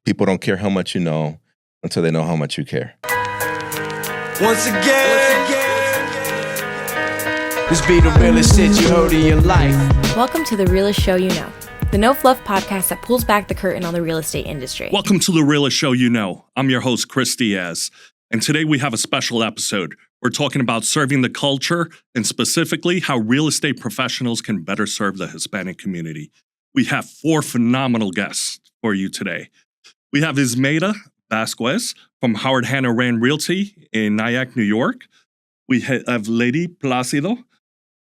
People don't care how much you know until they know how much you care. Once again, this be the realest shit you heard in your life. Welcome to The Realest Show You Know, the no fluff podcast that pulls back the curtain on the real estate industry. Welcome to The Realest Show You Know. I'm your host, Kris Diaz. And today we have a special episode. We're talking about serving the culture and specifically how real estate professionals can better serve the Hispanic community. We have 4 phenomenal guests for you today. We have Ismeida Vazquez from Howard Hanna Rand Realty in Nyack, New York. We have Leidy Placido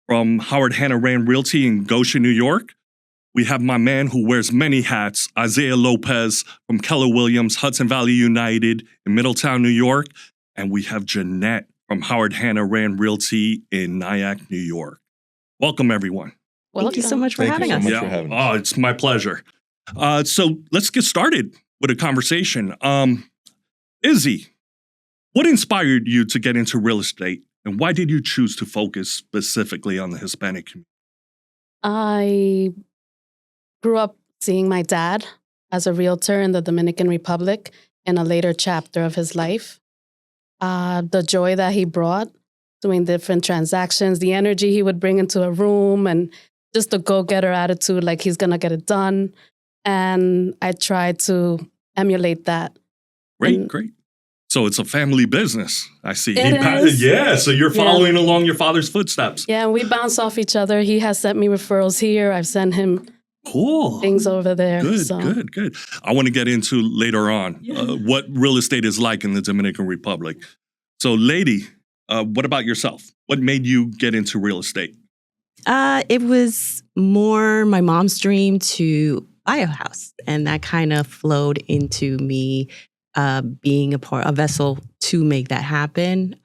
from Howard Hanna Rand Realty in Goshen, New York. We have my man who wears many hats, Isaiah Lopez from Keller Williams, Hudson Valley United in Middletown, New York. And we have Jeanette from Howard Hanna Rand Realty in Nyack, New York. Welcome, everyone. Thank you so much for having us. For having us. Oh, it's my pleasure. So let's get started with a conversation. Izzy, what inspired you to get into real estate, and why did you choose to focus specifically on the Hispanic community? I grew up seeing my dad as a realtor in the Dominican Republic in a later chapter of his life. The joy that he brought doing different transactions, the energy he would bring into a room, and just the go-getter attitude, like he's going to get it done. And I tried to emulate that. Great. So it's a family business. I see. It is. Yeah, so you're following along your father's footsteps. Yeah, and we bounce off each other. He has sent me referrals here. I've sent him things over there. Good. I want to get into later on what real estate is like in the Dominican Republic. So, Leidy, what about yourself? What made you get into real estate? It was more my mom's dream to buy a house, and that kind of flowed into me being a vessel to make that happen.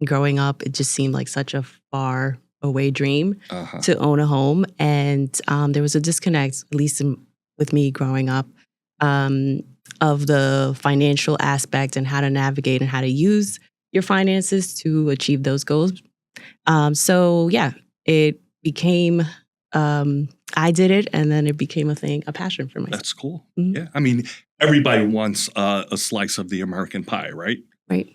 Growing up, it just seemed like such a far away dream to own a home, and there was a disconnect, at least with me growing up, of the financial aspect and how to navigate and how to use your finances to achieve those goals. It became, I did it, and then it became a passion for myself. That's cool. Mm-hmm. Yeah, I mean, everybody wants a slice of the American pie, right? Right.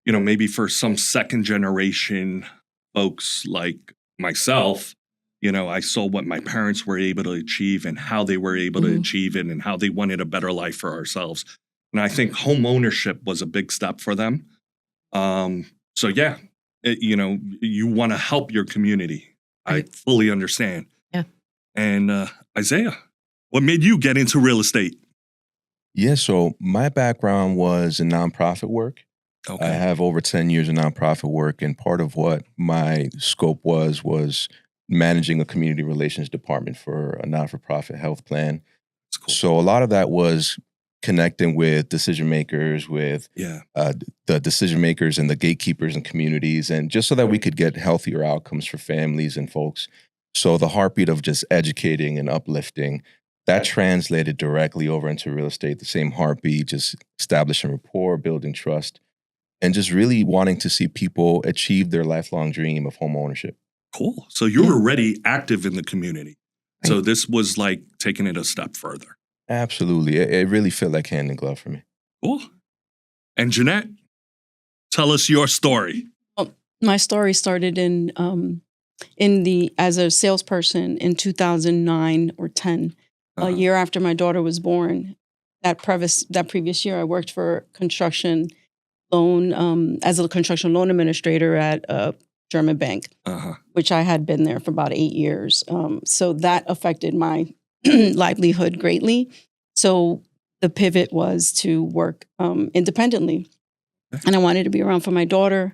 Maybe for some second generation folks like myself, I saw what my parents were able to achieve and how they were able to achieve it and how they wanted a better life for ourselves. And I think home ownership was a big step for them. You want to help your community. I fully understand. Yeah. And Isaiah, what made you get into real estate? Yeah, so my background was in nonprofit work. Okay. I have over 10 years in nonprofit work, and part of what my scope was managing a community relations department for a not-for-profit health plan. That's cool. So a lot of that was connecting with decision makers, with the decision makers and the gatekeepers in communities, and just so that we could get healthier outcomes for families and folks. So the heartbeat of just educating and uplifting, that translated directly over into real estate, the same heartbeat, just establishing rapport, building trust, and just really wanting to see people achieve their lifelong dream of home ownership. Cool. So you were already active in the community. Right. So this was like taking it a step further. Absolutely. It really felt like hand in glove for me. Cool. And Jeanette, tell us your story. Well, my story started as a salesperson in 2009 or 10, a year after my daughter was born. That previous year, I worked for construction loan as a construction loan administrator at a German bank, which I had been there for about 8 years. So that affected my livelihood greatly. So the pivot was to work independently. And I wanted to be around for my daughter,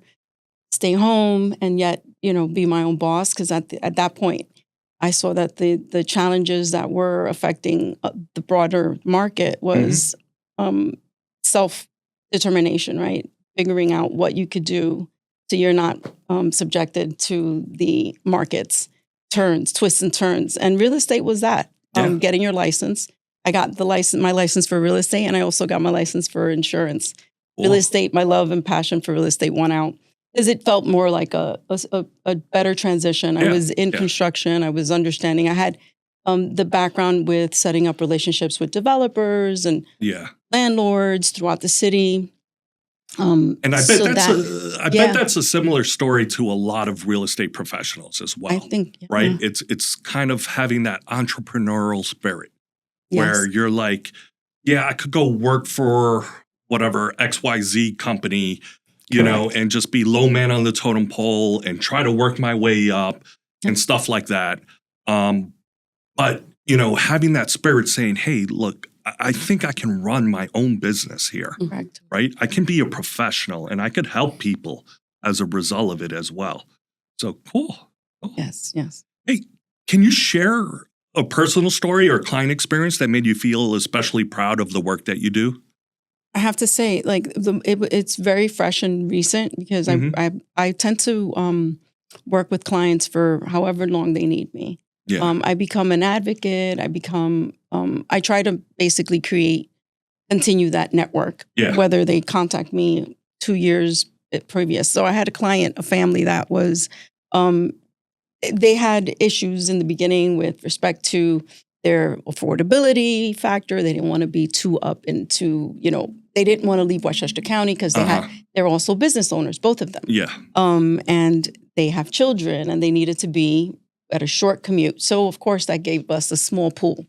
stay home, and yet, be my own boss. Because at that point, I saw that the challenges that were affecting the broader market was self-determination, right? Figuring out what you could do so you're not subjected to the market's twists and turns. And real estate was that. Getting your license. I got my license for real estate, and I also got my license for insurance. Real estate, my love and passion for real estate won out. Because it felt more like a better transition. I was in construction. I was understanding. I had the background with setting up relationships with developers and landlords throughout the city. And I bet that's a similar story to a lot of real estate professionals as well. I think, right? It's kind of having that entrepreneurial spirit where you're like, I could go work for whatever XYZ company, you know, and just be low man on the totem pole and try to work my way up and stuff like that. But, you know, having that spirit saying, hey, look, I think I can run my own business here, right? I can be a professional and I could help people as a result of it as well. So cool. Yes. Hey, can you share a personal story or client experience that made you feel especially proud of the work that you do? I have to say, like, it's very fresh and recent because I tend to work with clients for however long they need me. Yeah. I become an advocate. I try to basically continue that network, whether they contact me 2 years previous. So I had a client, a family that was, they had issues in the beginning with respect to their affordability factor. They didn't want to be too up into, you know, they didn't want to leave Westchester County because they're also business owners, both of them. Yeah. And they have children and they needed to be at a short commute. So, of course, that gave us a small pool.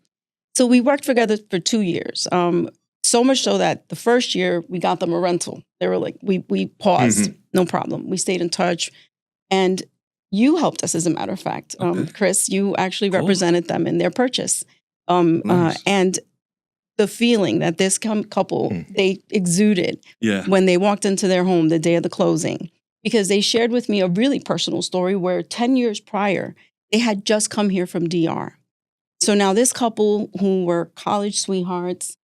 So we worked together for 2 years. So much so that the first year we got them a rental. They were like, we paused, no problem. We stayed in touch. And you helped us, as a matter of fact. Kris, you actually represented them in their purchase. Nice. And the feeling that this couple, they exuded when they walked into their home the day of the closing, because they shared with me a really personal story where 10 years prior, they had just come here from DR. So now this couple who were college sweethearts,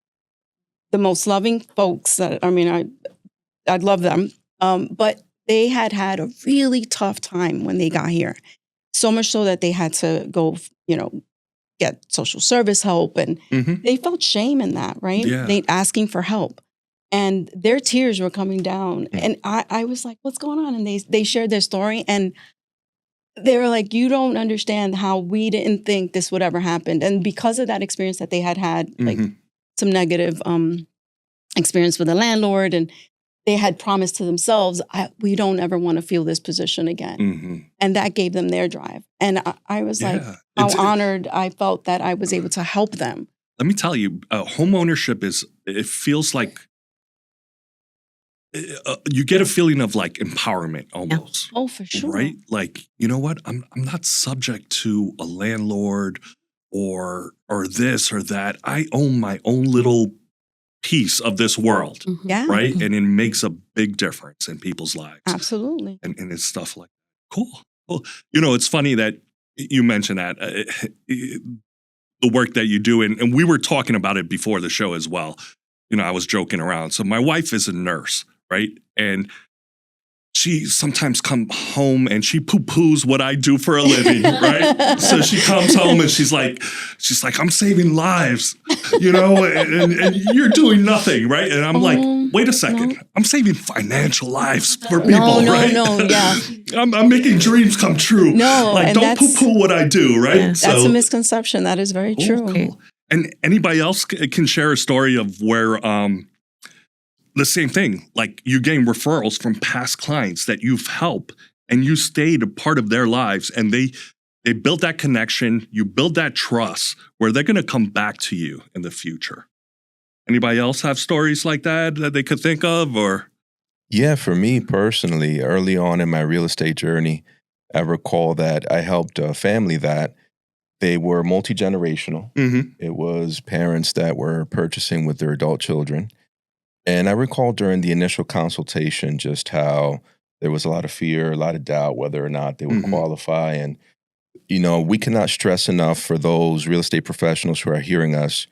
the most loving folks that, I mean, I'd love them. But they had a really tough time when they got here. So much so that they had to go, you know, get social service help. And they felt shame in that, right? Yeah. They asking for help. And their tears were coming down. And I was like, what's going on? And they shared their story. And they were like, you don't understand how we didn't think this would ever happen. And because of that experience that they had like some negative experience with a landlord, and they had promised to themselves, we don't ever want to feel this position again. And that gave them their drive. And I was like, how honored I felt that I was able to help them. Let me tell you, home ownership it feels like, you get a feeling of like empowerment almost. Oh, for sure. Right? Like, you know what? I'm not subject to a landlord or this or that. I own my own little piece of this world. Yeah. Right? And it makes a big difference in people's lives. Absolutely. And it's stuff like that. Cool. You know, it's funny that you mentioned that the work that you do, and we were talking about it before the show as well. You know, I was joking around. So my wife is a nurse. Right. And she sometimes come home and she poo-poos what I do for a living. Right. So she comes home and she's like, I'm saving lives, you know, and you're doing nothing. Right. And I'm like, wait a second. No. I'm saving financial lives for people. Right. Yeah. I'm making dreams come true. No. Like, don't poo-poo what I do. Right. Yeah. That's a misconception. That is very true. Cool. And anybody else can share a story of where, the same thing, like you gain referrals from past clients that you've helped and you stayed a part of their lives and they built that connection, you build that trust where they're going to come back to you in the future. Anybody else have stories like that they could think of or? Yeah, for me personally, early on in my real estate journey, I recall that I helped a family that they were multi-generational. It was parents that were purchasing with their adult children. And I recall during the initial consultation just how there was a lot of fear, a lot of doubt whether or not they would qualify. And, you know, we cannot stress enough for those real estate professionals who are hearing us,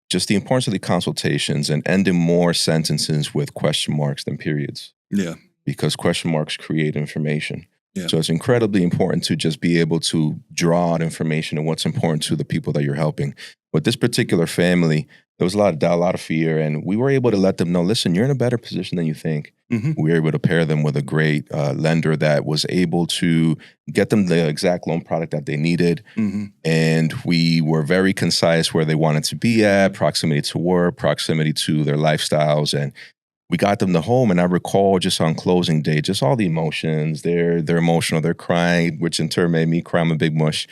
just the importance of the consultations and ending more sentences with question marks than periods. Yeah. Because question marks create information. Yeah. So it's incredibly important to just be able to draw out information and what's important to the people that you're helping. With this particular family, there was a lot of doubt, a lot of fear, and we were able to let them know, listen, you're in a better position than you think. We were able to pair them with a great lender that was able to get them the exact loan product that they needed. And we were very concise where they wanted to be at, proximity to work, proximity to their lifestyles. And we got them the home. And I recall just on closing day, just all the emotions. They're emotional, they're crying, which in turn made me cry. I'm a big mush.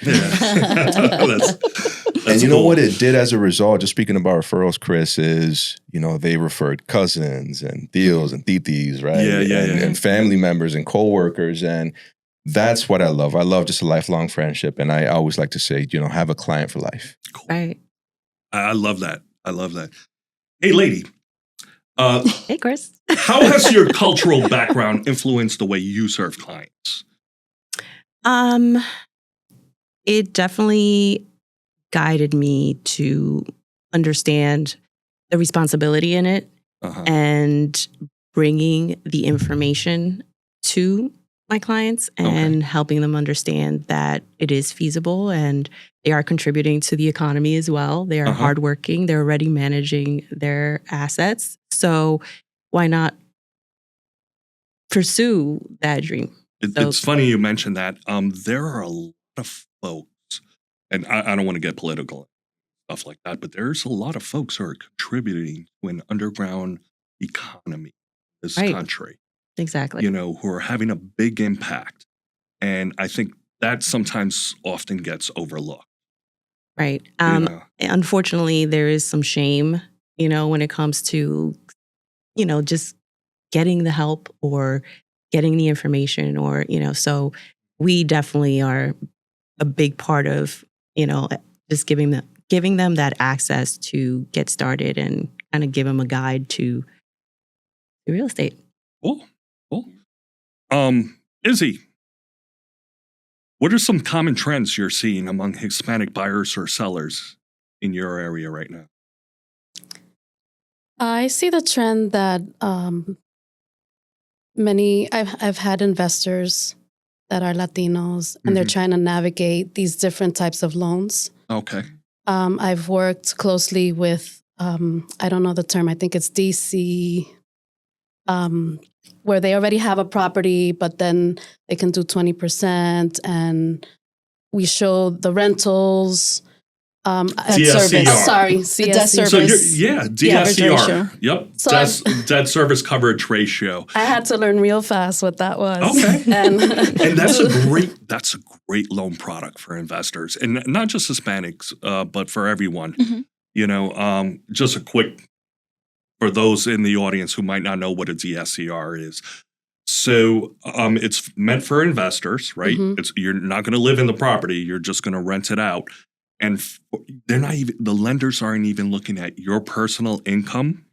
And you know what it did as a result, just speaking about referrals, Kris, is, they referred cousins and tios and titis, right? And family members and coworkers. And that's what I love. I love just a lifelong friendship. And I always like to say, have a client for life. Cool. Right. I love that. I love that. Hey, Leidy. Hey, Kris. How has your cultural background influenced the way you serve clients? It definitely guided me to understand the responsibility in it and bringing the information to my clients and helping them understand that it is feasible and they are contributing to the economy as well. They are hardworking. They're already managing their assets. So why not pursue that dream? It's funny you mentioned that. There are a lot of folks, and I don't want to get political, stuff like that, but there's a lot of folks who are contributing to an underground economy in this country. Exactly. Who are having a big impact. And I think that sometimes often gets overlooked. Right. Unfortunately, there is some shame, when it comes to, just getting the help or getting the information or, so we definitely are a big part of, just giving them that access to get started and kind of give them a guide to real estate. Cool. Izzy, what are some common trends you're seeing among Hispanic buyers or sellers in your area right now? I see the trend that I've had investors that are Latinos and they're trying to navigate these different types of loans. Okay. I've worked closely with, I don't know the term, I think it's DC, where they already have a property, but then they can do 20%. And we show the rentals at DSCR. service. Sorry, CSC. So DSCR. Yep. Debt service coverage ratio. I had to learn real fast what that was. Okay. And that's a great loan product for investors, and not just Hispanics, but for everyone. Just a quick, for those in the audience who might not know what a DSCR is. So it's meant for investors, right? You're not going to live in the property. You're just going to rent it out. And the lenders aren't even looking at your personal income.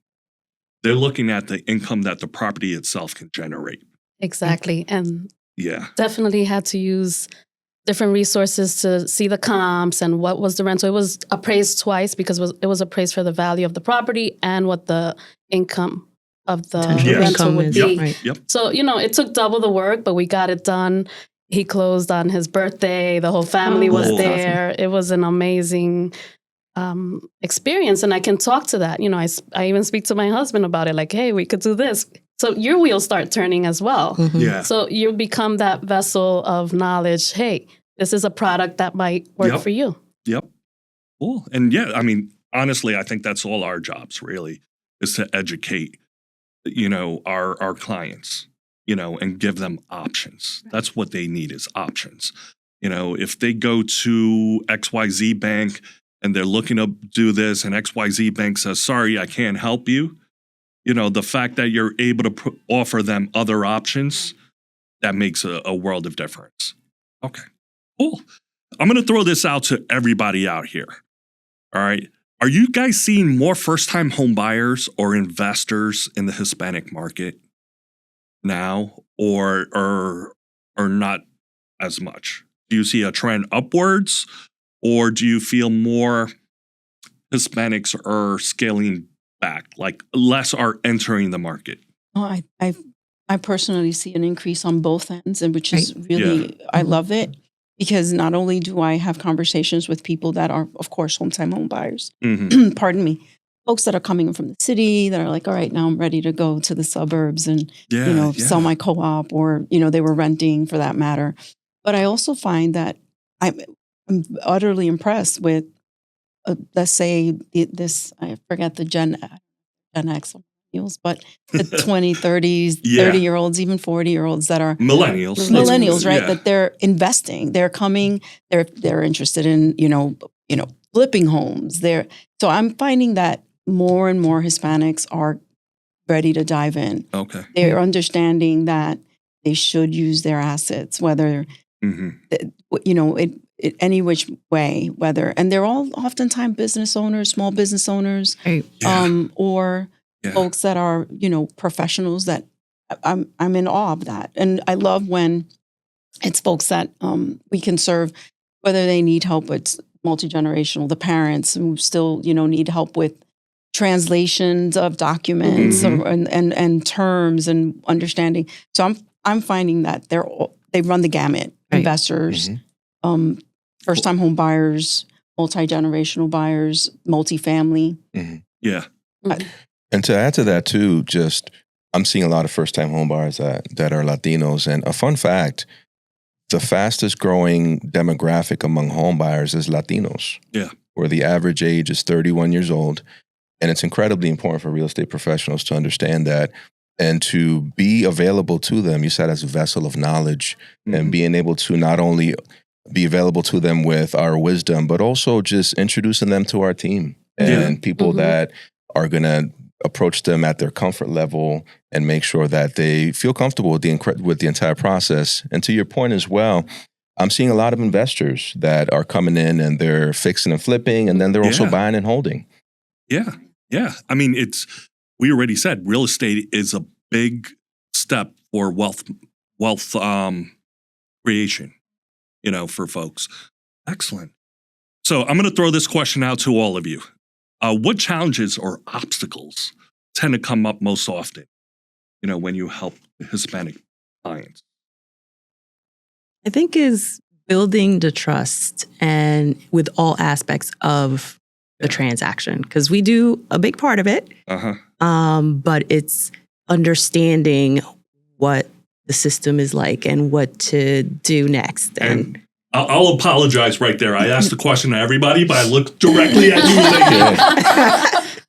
They're looking at the income that the property itself can generate. Exactly. And definitely had to use different resources to see the comps and what was the rental. It was appraised twice because it was appraised for the value of the property and what the income of the rental would be. Yep. So, it took double the work, but we got it done. He closed on his birthday. The whole family was there. Awesome. It was an amazing experience. And I can talk to that. I even speak to my husband about it. Like, hey, we could do this. So your wheels start turning as well. Yeah. So you become that vessel of knowledge. Hey, this is a product that might work for you. Yep. Cool. And honestly, I think that's all our jobs really, is to educate, our clients. And give them options. That's what they need is options. If they go to XYZ Bank and they're looking to do this and XYZ Bank says, sorry, I can't help you. The fact that you're able to offer them other options, that makes a world of difference. Okay, cool. I'm going to throw this out to everybody out here. All right. Are you guys seeing more first-time home buyers or investors in the Hispanic market now, or not as much? Do you see a trend upwards, or do you feel more Hispanics are scaling back, like less are entering the market? Oh, I personally see an increase on both ends, and which is really, I love it. because not only do I have conversations with people that are, of course, home-time home buyers, pardon me, folks that are coming from the city that are like, all right, now I'm ready to go to the suburbs and, sell my co-op, or, they were renting for that matter. But I also find that I'm utterly impressed with, let's say this, I forget the Gen X, but the 20, 30s, 30-year-olds, even 40-year-olds that are millennials, right? That they're investing, they're coming, they're interested in, flipping homes. So I'm finding that more and more Hispanics are ready to dive in. Okay. They're understanding that they should use their assets, whether, any which way, whether, and they're all oftentimes business owners, small business owners, or folks that are, professionals that I'm in awe of that. And I love when it's folks that we can serve, whether they need help with multi-generational, the parents who still, need help with translations of documents and terms and understanding. So I'm finding that they run the gamut. Investors, first-time home buyers, multi-generational buyers, multifamily. Yeah. And to add to that too, I'm seeing a lot of first-time home buyers that are Latinos. And a fun fact, the fastest growing demographic among home buyers is Latinos. Yeah. Where the average age is 31 years old. And it's incredibly important for real estate professionals to understand that and to be available to them. You said as a vessel of knowledge and being able to not only be available to them with our wisdom, but also just introducing them to our team and people that are going to approach them at their comfort level and make sure that they feel comfortable with the entire process. And to your point as well, I'm seeing a lot of investors that are coming in and they're fixing and flipping, and then they're also buying and holding. Yeah. Yeah. I mean, we already said real estate is a big step for wealth creation, for folks. Excellent. So I'm going to throw this question out to all of you. What challenges or obstacles tend to come up most often, when you help Hispanic clients? I think is building the trust and with all aspects of the transaction, because we do a big part of it. But it's understanding what the system is like and what to do next. And I'll apologize right there. I asked the question to everybody, but I looked directly at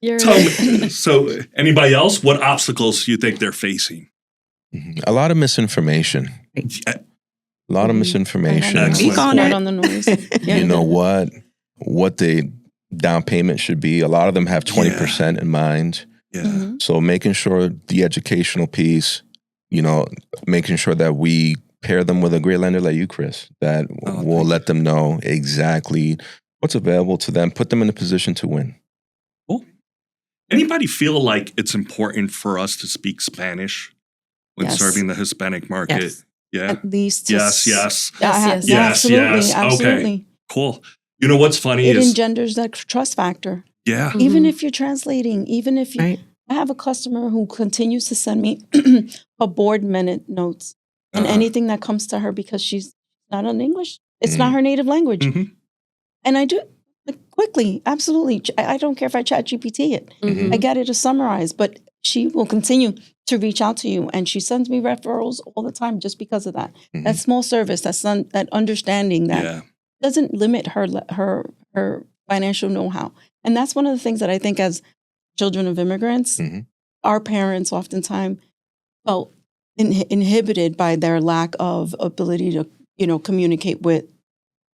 you. Tell me. So anybody else, what obstacles do you think they're facing? A lot of misinformation. A lot of misinformation. On the noise. You know what the down payment should be. A lot of them have 20% in mind. Yeah. So making sure the educational piece, making sure that we pair them with a great lender like you, Kris, that will let them know exactly what's available to them, put them in a position to win. Cool. Anybody feel like it's important for us to speak Spanish when serving the Hispanic market? Yes. Yeah. At least. Yes. Absolutely. Okay. Cool. You know what's funny it is engenders that trust factor. Yeah. Even if you're translating, even if you, I have a customer who continues to send me her board minute notes and anything that comes to her because she's not on English. It's not her native language. And I do quickly. Absolutely. I don't care if I chat GPT it. I get it to summarize, but she will continue to reach out to you. And she sends me referrals all the time just because of that. That small service, that understanding that doesn't limit her financial know-how. And that's one of the things that I think as children of immigrants, our parents oftentimes felt inhibited by their lack of ability to, communicate with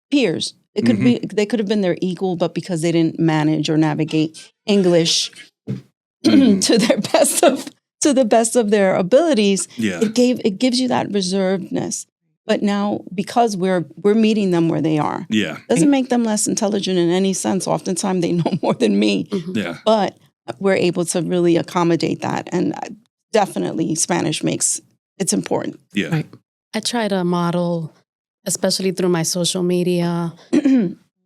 peers. It could be, they could have been their equal, but because they didn't manage or navigate English to the best of their abilities, it gives you that reservedness. But now, because we're meeting them where they are, doesn't make them less intelligent in any sense. Oftentimes, they know more than me. But we're able to really accommodate that, and definitely Spanish it's important. I try to model, especially through my social media,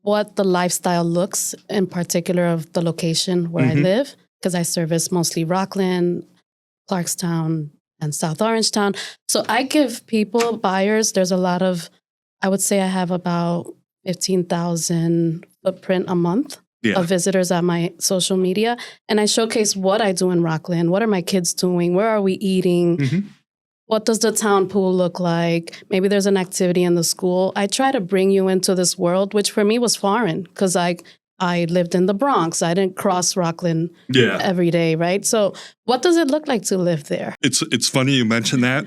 what the lifestyle looks, in particular of the location where I live, because I service mostly Rockland, Clarkstown, and South Orangetown. So I give buyers, there's a lot of I would say I have about 15,000 footprint a month of visitors on my social media. And I showcase what I do in Rockland. What are my kids doing? Where are we eating? Mm-hmm. What does the town pool look like? Maybe there's an activity in the school. I try to bring you into this world, which for me was foreign because I lived in the Bronx. I didn't cross Rockland every day, right? So what does it look like to live there? It's funny you mentioned that.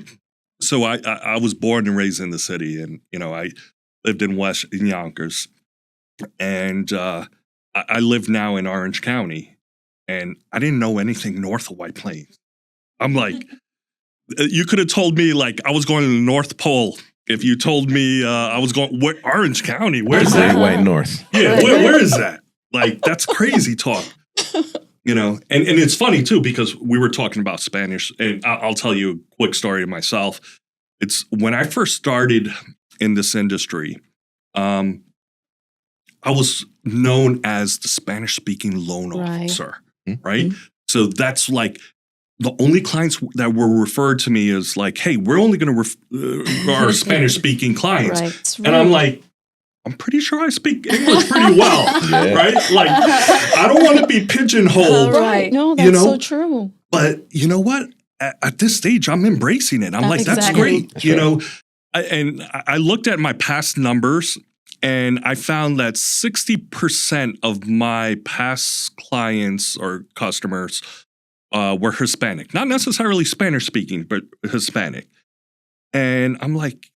So I was born and raised in the city, and I lived in Yonkers, and I live now in Orange County, and I didn't know anything north of White Plains. I'm like, you could have told me like I was going to the North Pole. If you told me I was going Orange County, where's that? White North. Yeah, where is that? Like that's crazy talk. And it's funny too because we were talking about Spanish, and I'll tell you a quick story of myself. It's when I first started in this industry, I was known as the Spanish-speaking loan officer, right? Mm-hmm. So that's like the only clients that were referred to me as like, hey, we're only going to our Spanish-speaking clients. Right. And I'm like, I'm pretty sure I speak English pretty well, right? Like, I don't want to be pigeonholed. Right. No, that's so true. But you know what? At this stage, I'm embracing it. I'm like, that's great. I looked at my past numbers, and I found that 60% of my past clients or customers were Hispanic. Not necessarily Spanish-speaking, but Hispanic. And I'm like,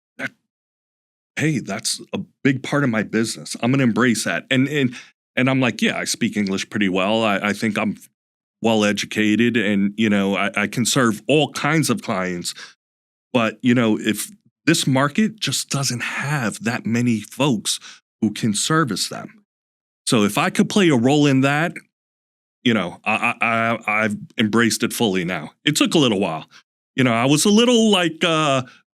hey, that's a big part of my business. I'm going to embrace that. And I'm like, yeah, I speak English pretty well. I think I'm well-educated, and, I can serve all kinds of clients. But, if this market just doesn't have that many folks who can service them. So if I could play a role in that, I've embraced it fully now. It took a little while. I was a little like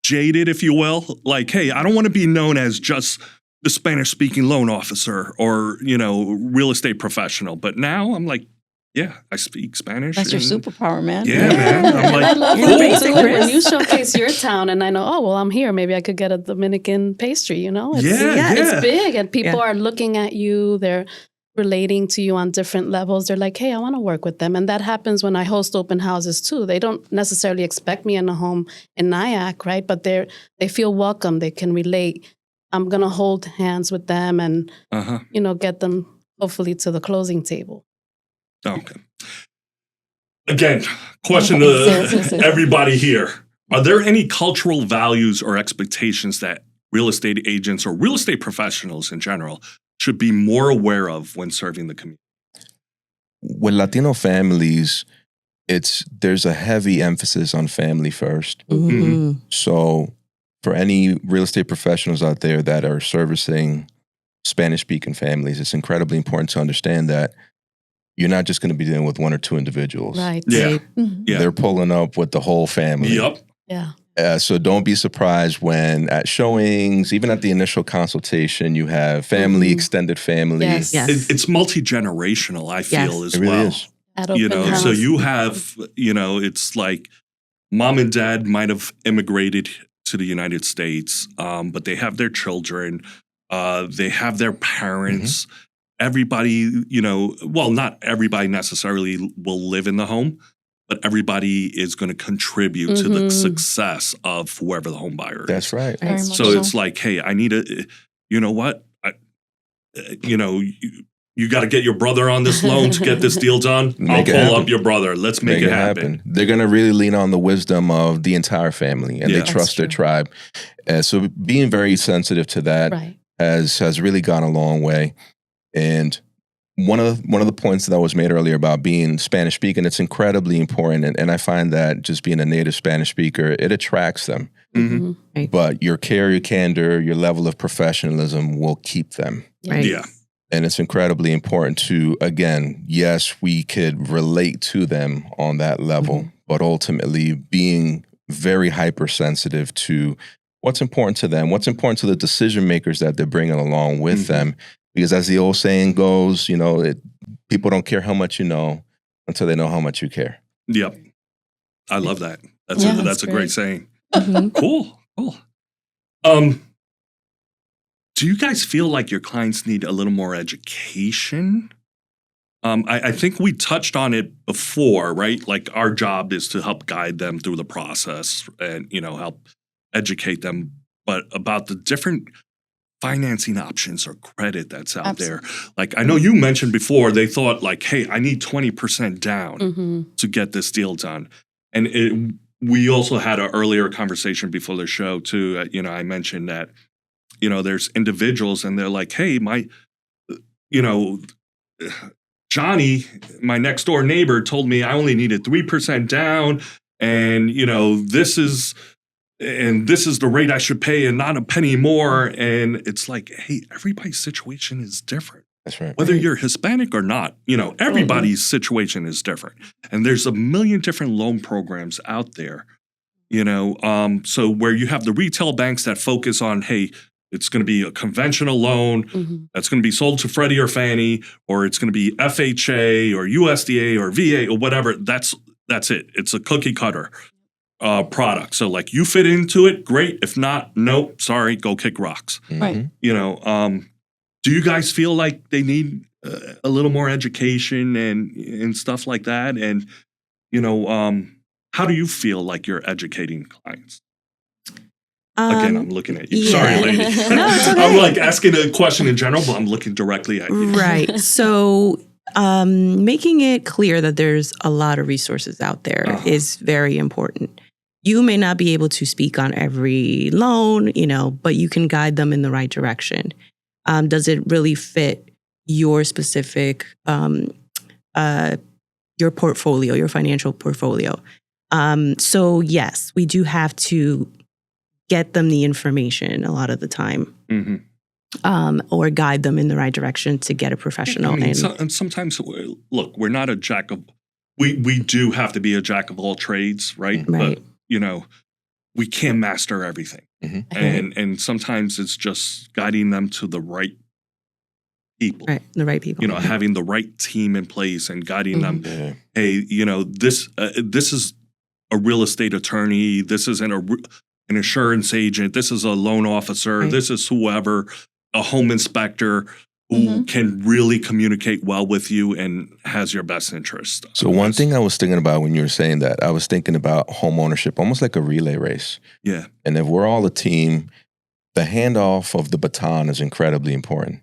jaded, if you will. Like, hey, I don't want to be known as just the Spanish-speaking loan officer or, real estate professional. But now I'm like, yeah, I speak Spanish. That's your superpower, man. Yeah, man. I'm like, I love cool. when you showcase your town and I know, oh, well, I'm here. Maybe I could get a Dominican pastry, It's big and people are looking at you. They're relating to you on different levels. They're like, hey, I want to work with them. And that happens when I host open houses too. They don't necessarily expect me in a home in Nyack, right? But they feel welcome. They can relate. I'm going to hold hands with them and, get them hopefully to the closing table. Okay. Again, question to everybody here. Are there any cultural values or expectations that real estate agents or real estate professionals in general should be more aware of when serving the community? With Latino families, there's a heavy emphasis on family first. Mm-hmm. So for any real estate professionals out there that are servicing Spanish-speaking families, it's incredibly important to understand that you're not just going to be dealing with one or two individuals. Right. Yeah. Mm-hmm. Yeah. They're pulling up with the whole family. Yep. Yeah. So don't be surprised when at showings, even at the initial consultation, you have family, extended family. Yes. It's multi-generational, I feel, as it really well. is. So you have, it's like mom and dad might have immigrated to the United States, but they have their children, they have their parents. Mm-hmm. Everybody, not everybody necessarily will live in the home, but everybody is going to contribute to the success of whoever the home buyer is. That's right. So it's like, hey, I need you know what? You got to get your brother on this loan to get this deal done. I'll pull up your brother. Let's make it happen. They're going to really lean on the wisdom of the entire family, and they trust their tribe. So being very sensitive to that has really gone a long way. And one of the points that was made earlier about being Spanish speaking, it's incredibly important. And I find that just being a native Spanish speaker, it attracts them. Mm-hmm. Right. But your care, your candor, your level of professionalism will keep them. Right. Yeah. And it's incredibly important to, again, yes, we could relate to them on that level, but ultimately being very hypersensitive to what's important to them, what's important to the decision makers that they're bringing along with them. Because as the old saying goes, people don't care how much you know until they know how much you care. Yep. I love that. That's a great saying. Mm-hmm. Cool. Do you guys feel like your clients need a little more education? I think we touched on it before, right? Like our job is to help guide them through the process and, help educate them, but about the different financing options or credit that's out there. Like I know you mentioned before, they thought like, hey, I need 20% down to get this deal done. And we also had an earlier conversation before the show too. I mentioned that, there's individuals and they're like, hey, Johnny, my next door neighbor told me I only needed 3% down and, this is the rate I should pay and not a penny more. And it's like, hey, everybody's situation is different. That's right. Whether you're Hispanic or not, everybody's situation is different. And there's a million different loan programs out there, so where you have the retail banks that focus on, hey, it's going to be a conventional loan that's going to be sold to Freddie or Fannie, or it's going to be FHA or USDA or VA or whatever. That's it. It's a cookie cutter product. So like you fit into it, great. If not, nope, sorry, go kick rocks. Right. Do you guys feel like they need a little more education and stuff like that? And, how do you feel like you're educating clients? Again, I'm looking at you. Yeah. Sorry, lady. No, it's okay. I'm like asking a question in general, but I'm looking directly at you. Right. So making it clear that there's a lot of resources out there is very important. You may not be able to speak on every loan, but you can guide them in the right direction. Does it really fit your specific, your portfolio, your financial portfolio? So yes, we do have to get them the information a lot of the time, or guide them in the right direction to get a professional. And sometimes, look, we're not a jack of. We do have to be a jack of all trades, right? Right. But we can't master everything, and sometimes it's just guiding them to the right people, right? The right people. Having the right team in place and guiding them. Hey, this is a real estate attorney. This isn't an insurance agent, this is a loan officer, this is whoever, a home inspector who can really communicate well with you and has your best interest. So one thing I was thinking about when you were saying that, I was thinking about home ownership, almost like a relay race. Yeah. And if we're all a team, the handoff of the baton is incredibly important.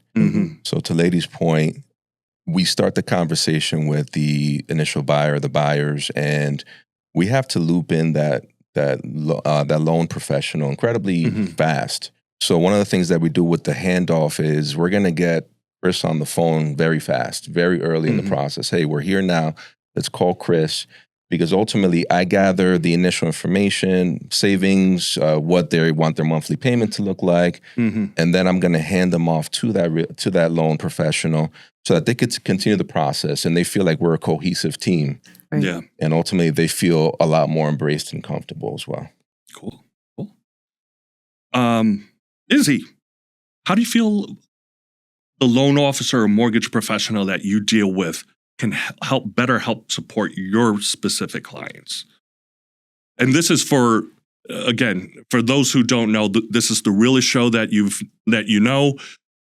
So to Leidy's point, we start the conversation with the initial buyer, the buyers, and we have to loop in that loan professional incredibly fast. So one of the things that we do with the handoff is we're going to get Kris on the phone very fast, very early in the process. Hey, we're here now. Let's call Kris, because ultimately I gather the initial information, savings, what they want their monthly payment to look like, and then I'm going to hand them off to that loan professional so that they could continue the process and they feel like we're a cohesive team. Right. Yeah. And ultimately, they feel a lot more embraced and comfortable as well. Cool. Izzy, how do you feel the loan officer or mortgage professional that you deal with can help support your specific clients? And this is for those who don't know, this is the Real-Est show that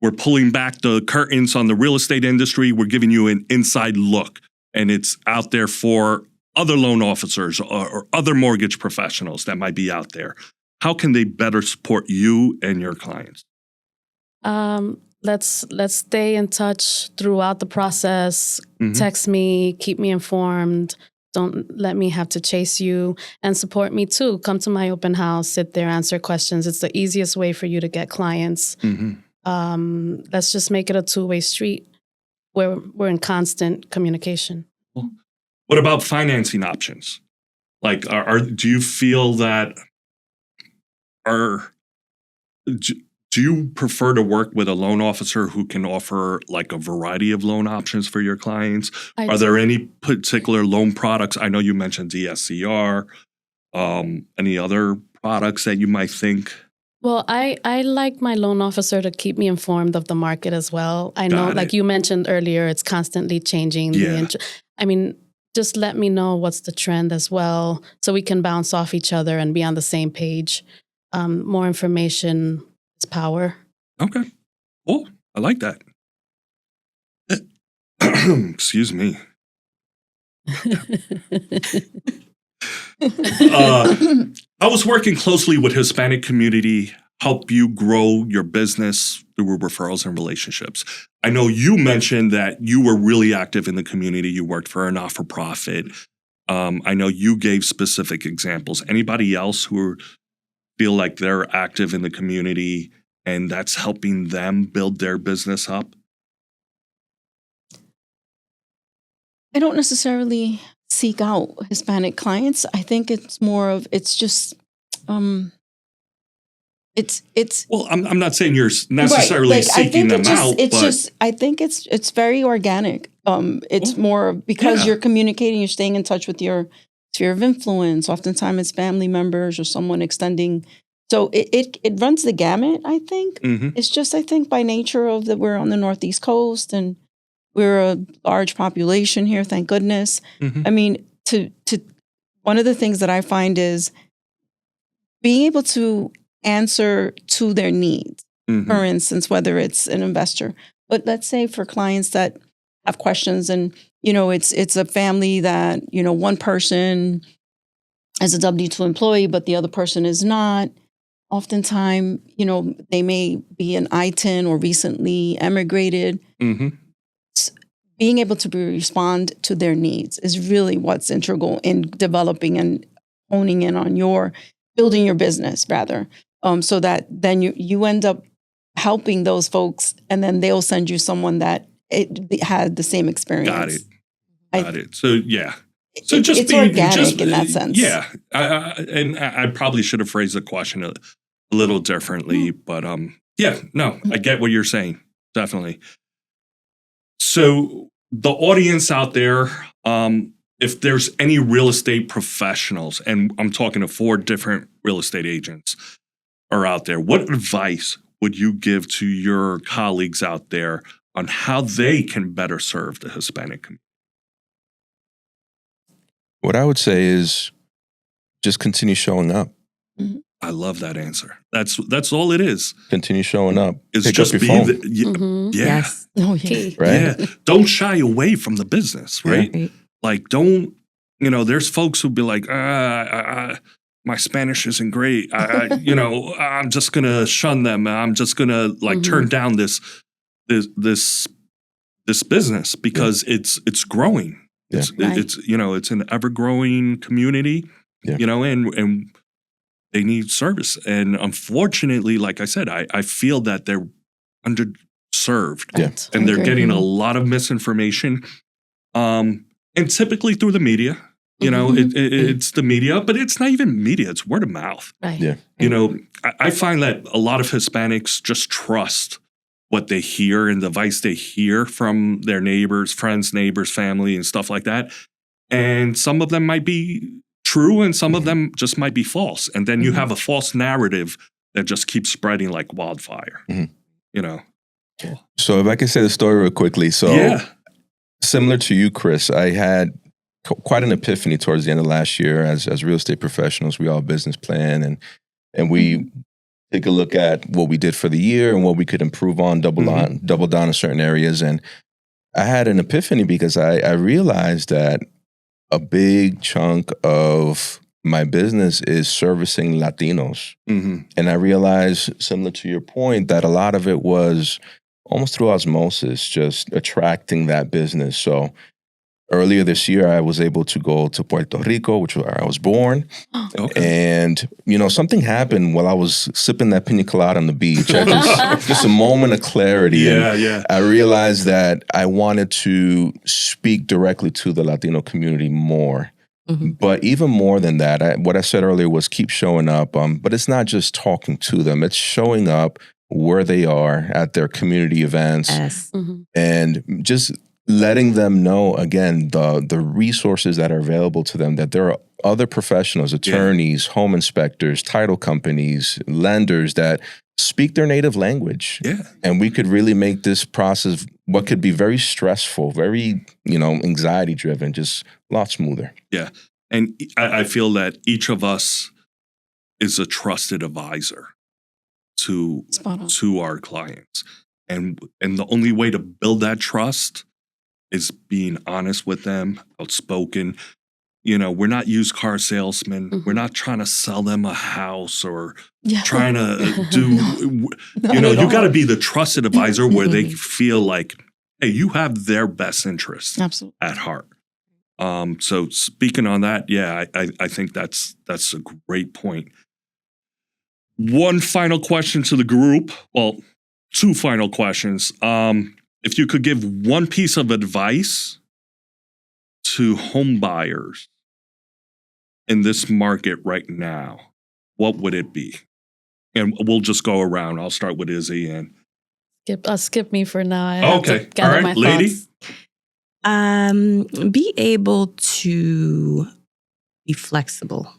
we're pulling back the curtains on the real estate industry. We're giving you an inside look. And it's out there for other loan officers or other mortgage professionals that might be out there. How can they better support you and your clients? Let's stay in touch throughout the process. Text me, keep me informed. Don't let me have to chase you, and support me too. Come to my open house, sit there, answer questions. It's the easiest way for you to get clients. Let's just make it a two-way street. We're in constant communication. What about financing options? Like, do you feel that do you prefer to work with a loan officer who can offer like a variety of loan options for your clients? Are there any particular loan products? I know you mentioned DSCR. Any other products that you might think? Well, I like my loan officer to keep me informed of the market as well. I know, like you mentioned earlier, it's constantly changing. Yeah. Just let me know what's the trend as well, so we can bounce off each other and be on the same page. More information is power. Okay. Oh, I like that. Excuse me. I was working closely with Hispanic community, help you grow your business through referrals and relationships. I know you mentioned that you were really active in the community. You worked for a not-for-profit. I know you gave specific examples. Anybody else who feel like they're active in the community and that's helping them build their business up? I don't necessarily seek out Hispanic clients. I think it's more of, it's just, it's. Well, I'm not saying you're necessarily right. seeking them out. It's just, I think it's very organic. It's more because you're communicating, you're staying in touch with your sphere of influence. Oftentimes it's family members or someone extending. So it runs the gamut, I think. Mm-hmm. It's just, I think by nature of that we're on the Northeast coast and we're a large population here, thank goodness. Mm-hmm. I mean, to one of the things that I find is being able to answer to their needs. Mm-hmm. For instance, whether it's an investor, but let's say for clients that have questions and, it's a family that, one person is a W-2 employee, but the other person is not. Oftentimes, they may be an I-10 or recently emigrated. Mm-hmm. Being able to respond to their needs is really what's integral in developing and honing in on building your business rather. So that then you end up helping those folks and then they'll send you someone that it had the same experience. Got it. So yeah. So it's organic in that sense. Yeah. I probably should have phrased the question a little differently, but I get what you're saying. Definitely. So the audience out there, if there's any real estate professionals, and I'm talking to 4 different real estate agents are out there, what advice would you give to your colleagues out there on how they can better serve the Hispanic community? What I would say is just continue showing up. Mm-hmm. I love that answer. That's all it is. Continue showing up. It's Pick just up be your phone. yeah. Yes. Oh, yeah. Right? Yeah. Don't shy away from the business, right? Right. Like, don't, there's folks who be like, my Spanish isn't great. I'm just going to shun them. I'm just going to turn down this business because it's growing. Yeah. It's an ever growing community, and they need service. And unfortunately, like I said, I feel that they're underserved and they're getting a lot of misinformation. And typically through the media, it's the media, but it's not even media. It's word of mouth. Right. Yeah. I find that a lot of Hispanics just trust what they hear and the advice they hear from their neighbors, friends, neighbors, family, and stuff like that. And some of them might be true and some of them just might be false. And then you have a false narrative that just keeps spreading like wildfire, So if I can say the story real quickly. So similar to you, Kris, I had quite an epiphany towards the end of last year as real estate professionals. We all business plan and we take a look at what we did for the year and what we could improve on, double down in certain areas. And I had an epiphany because I realized that a big chunk of my business is servicing Latinos. Mm-hmm. And I realized, similar to your point, that a lot of it was almost through osmosis, just attracting that business. So earlier this year, I was able to go to Puerto Rico, which is where I was born. Okay. And, something happened while I was sipping that pina colada on the beach. Just a moment of clarity. Yeah. I realized that I wanted to speak directly to the Latino community more. Mm-hmm. But even more than that, what I said earlier was keep showing up. But it's not just talking to them. It's showing up where they are at their community events. Yes. And just letting them know, again, the resources that are available to them, that there are other professionals, attorneys, home inspectors, title companies, lenders that speak their native language. Yeah. And we could really make this process, what could be very stressful, very, anxiety driven, just a lot smoother. Yeah. And I feel that each of us is a trusted advisor to our clients. And the only way to build that trust is being honest with them, outspoken. We're not used car salesmen. Mhm. We're not trying to sell them a house or Yeah. trying to do, Not you at got to all. be the trusted advisor where they feel like, hey, you have their best interests Absolutely. at heart. So speaking on that, yeah, I think that's a great point. One final question to the group. Well, two final questions. If you could give one piece of advice to home buyers in this market right now, what would it be? And we'll just go around. I'll start with Izzy and Skip me for now. I have to okay. All gather right, my Leidy. thoughts. Be able to be flexible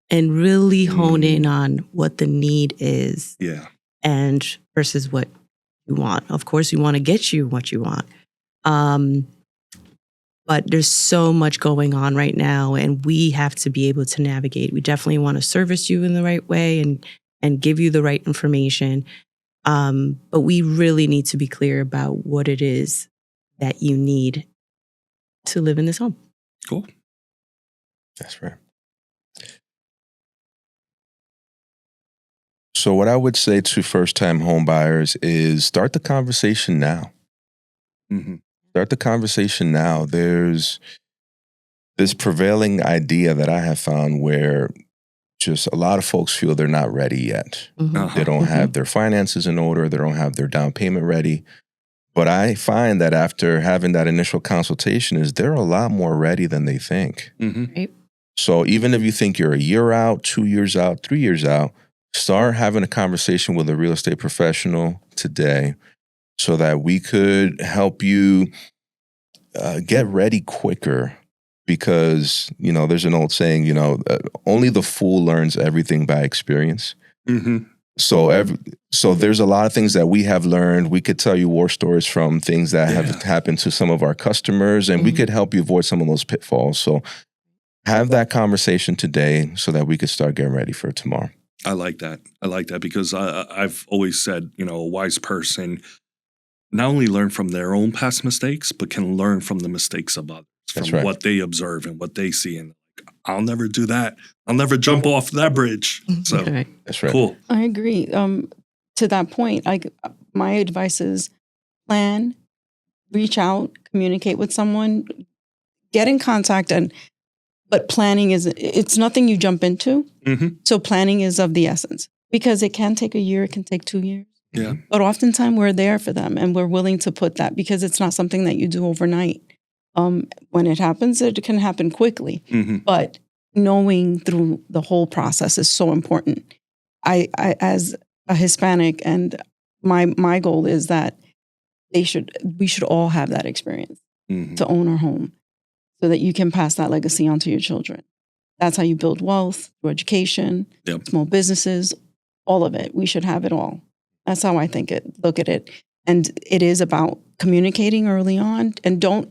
and really hone in on what the need is Yeah. and versus what you want. Of course, you want to get you what you want. But there's so much going on right now, and we have to be able to navigate. We definitely want to service you in the right way and give you the right information. But we really need to be clear about what it is that you need to live in this home. Cool. That's right. So what I would say to first-time home buyers is start the conversation now. Mm-hmm. Start the conversation now. There's this prevailing idea that I have found where just a lot of folks feel they're not ready yet. Mhm. They don't have their finances in order. They don't have their down payment ready. But I find that after having that initial consultation is they're a lot more ready than they think. Mm-hmm. So even if you think you're a year out, 2 years out, 3 years out, start having a conversation with a real estate professional today so that we could help you get ready quicker. Because, there's an old saying, only the fool learns everything by experience. Mm-hmm. So there's a lot of things that we have learned. We could tell you war stories from things that have happened to some of our customers, and we could help you avoid some of those pitfalls. So have that conversation today so that we could start getting ready for tomorrow. I like that. Because I've always said, a wise person not only learn from their own past mistakes, but can learn from the mistakes of others, That's from right. what they observe and what they see. And I'll never do that. I'll never jump off that bridge. So Right. That's right. cool. I agree. To that point, my advice is plan, reach out, communicate with someone, get in contact, but planning it's nothing you jump into. Mm-hmm. So planning is of the essence because it can take a year, it can take 2 years. Yeah. But oftentimes we're there for them and we're willing to put that because it's not something that you do overnight. When it happens, it can happen quickly. Mm-hmm. But knowing through the whole process is so important. I as a Hispanic, and my goal is that we should all have that experience to own our home so that you can pass that legacy on to your children. That's how you build wealth, through education, small businesses, all of it. We should have it all. That's how I look at it. And it is about communicating early on, and don't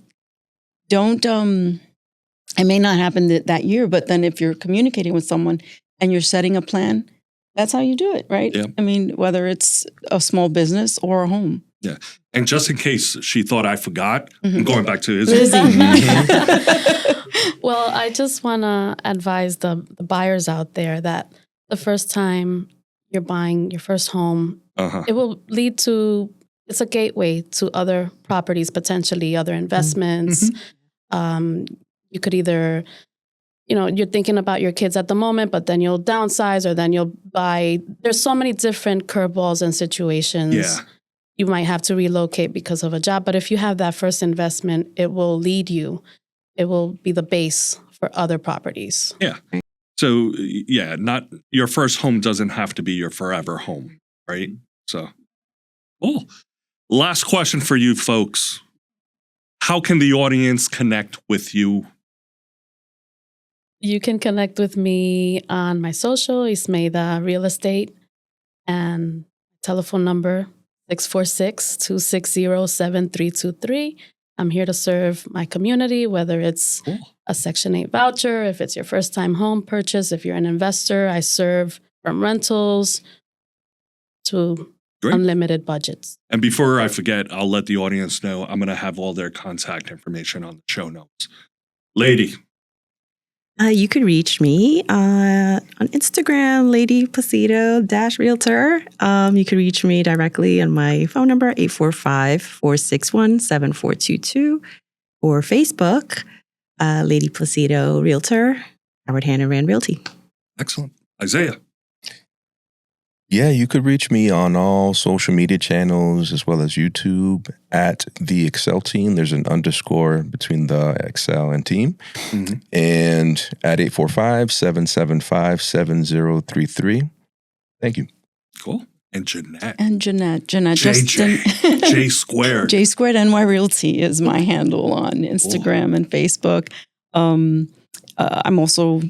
it may not happen that year, but then if you're communicating with someone and you're setting a plan, that's how you do it, right? Yeah. I mean, whether it's a small business or a home. Yeah. And just in case she thought I forgot, Mm-hmm. I'm going back to Izzy. Well, I just want to advise the buyers out there that the first time you're buying your first home, it will lead to, it's a gateway to other properties, potentially other investments. You could either, you're thinking about your kids at the moment, but then you'll downsize or then you'll buy. There's so many different curveballs and situations. Yeah. You might have to relocate because of a job. But if you have that first investment, it will lead you. It will be the base for other properties. Yeah. So, not your first home doesn't have to be your forever home, right? So, cool. Last question for you folks. How can the audience connect with you? You can connect with me on my social, Ismeida Real-Estate, and telephone number 646-260-7323. I'm here to serve my community, whether it's a Section 8 voucher, if it's your first time home purchase, if you're an investor. I serve from rentals to unlimited budgets. And before I forget, I'll let the audience know I'm going to have all their contact information on the show notes. Leidy. You could reach me on Instagram, Leidy Placido -realtor. You could reach me directly on my phone number, 845-461-7422, or Facebook, Leidy Placido Realtor, Howard Hanna Rand Realty. Excellent. Isaiah. Yeah, you could reach me on all social media channels as well as YouTube at the Excel Team. There's an underscore between the Excel and team. Mm-hmm. And at 845-775-7033. Thank you. Cool. And Jeanette. Jeanette J squared. J squared NY Realty is my handle on Instagram and Facebook. I'm also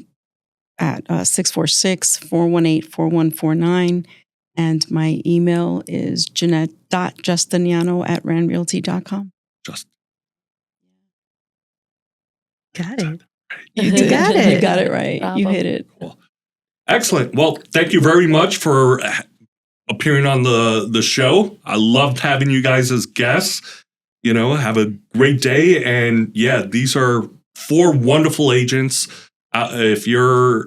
at 646-418-4149. And my email is Jeanette.Justiano@randrealty.com. Got it. You got it. You got it right. Bravo. You hit it. Cool. Excellent. Well, thank you very much for appearing on the show. I loved having you guys as guests. Have a great day. And yeah, these are 4 wonderful agents. If you're,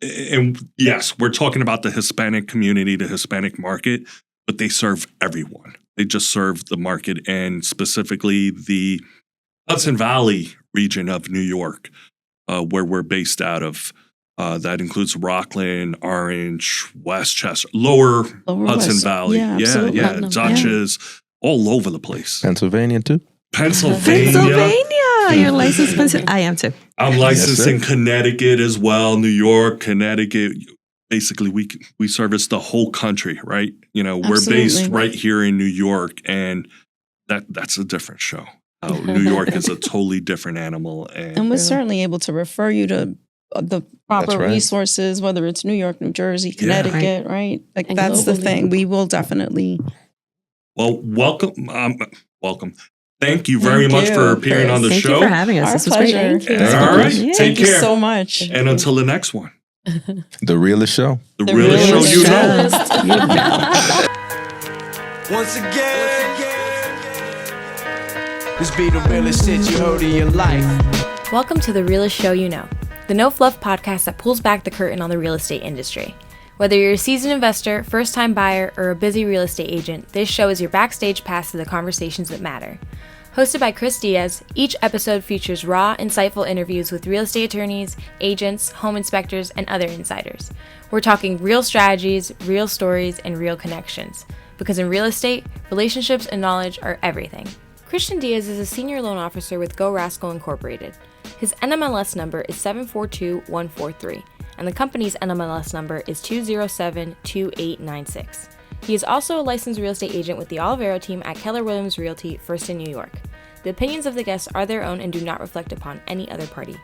and yes, we're talking about the Hispanic community, the Hispanic market, but they serve everyone. They just serve the market, and specifically the Hudson Valley region of New York, where we're based out of. That includes Rockland, Orange, Westchester, Lower Hudson West. Valley. Yeah, Dutchess, all over the place. Pennsylvania too? Pennsylvania. You're licensed in I am too. I'm licensed in Connecticut as well, New York, Connecticut. Basically, we service the whole country, right? We're based right here in New York, and that's a different show. New York is a totally different animal. And we're certainly able to refer you to the proper resources, whether it's New York, New Jersey, Connecticut, right? Like and that's globally. The thing. We will definitely. Well, welcome. Thank you very much for appearing on the show. Thank you for having us. This was great. Thank you. All right. Take Thank care. You so much. And until the next one. The Realest Show. The Realest Show you know. Once again, this be the realest shit you heard in your life. Welcome to The Realest Show You Know, the no fluff podcast that pulls back the curtain on the real estate industry. Whether you're a seasoned investor, first-time buyer, or a busy real estate agent, this show is your backstage pass to the conversations that matter. Hosted by Kris Diaz, each episode features raw, insightful interviews with real estate attorneys, agents, home inspectors, and other insiders. We're talking real strategies, real stories, and real connections. Because in real estate, relationships and knowledge are everything. Christian Diaz is a senior loan officer with Go Rascal Incorporated. His NMLS number is 742143, and the company's NMLS number is 2072896. He is also a licensed real estate agent with the Olivero team at Keller Williams Realty, first in New York. The opinions of the guests are their own and do not reflect upon any other party.